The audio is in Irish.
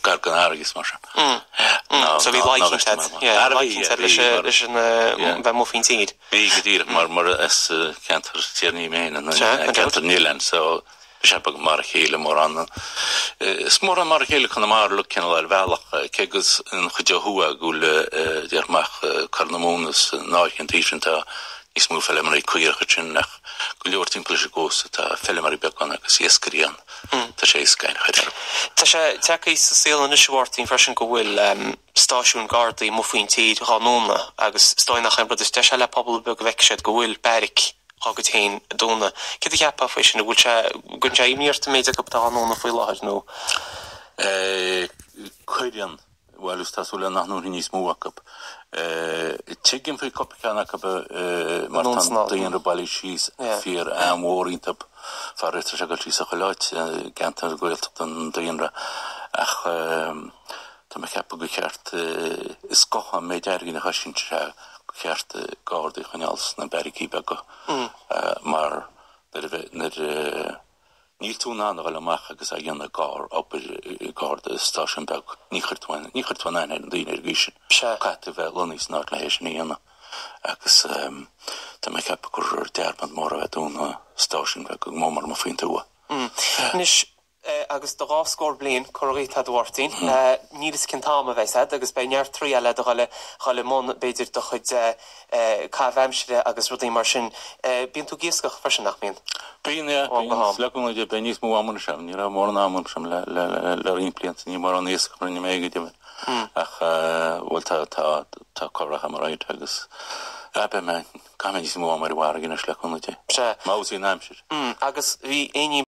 gargan argis mar. So bhí láithint leis an bheith mó fin tíd. Bhí go dtír mar is cantar tíarní méin cantar nílen, so Shabag mar chéile mar an. Smór an mar chéile chun mar lu cin le bhealach cegus an chuidehua gúle dearmach carnamónas náchan tíisianta is mú fellemar cuiircha sin nach go leor timppla sé gósa tá fellemar beán agus iescarían tá sé iscain chuir. Tá sé techa sa sílan is bhhartaín freisin go bhfuil stáisiún gardaí mo faoin tíd ranóna agus stáinach an brudis de se le pobl be go bheicead go bhfuil beric agad hain dóna. Cid a cheappa fao sin bhfuil se gunn sé imíocht méid go tá ranóna faoi láthir nó? Cuirían bhilús tásúla nach nó níos múachab. Tegin fwy copicana mar tan daon bailí síos fíor amhóríntab far rétar se go tí a choláit gantar goilta an daonra ach tá me ceappa go cheart is gocha méid airgin a hasin se go cheart gáda chuneals na berigí be go mar níl tú ná bhfuil amach agus a dhéanana gár op gáda stáisiún beg níchirthain an daoine gísin chatte bheith lonís ná le hééis íana agus tá me ceappa gur dearband mór a bheith dúna stáisiún bheith go mómar má faoin túa. Nis agus do ráscór blian choirí tá dúirtín nílas cintáma bheitsa agus be near trí eile do chaile món beidir do chud cabhheimsire agus rudí mar sin bíon tú gíoscach freisin nach bíon. Bíon leúna de be níos mú amman sem, ní ra mór an amman sem le impliant ní mar an níoscach mar ní méige de ach bhfuil tá cobracha mar raid agus be me Caimid is mó mar bhhar gin leúna de. Másí náimsir. Agus bhí aoní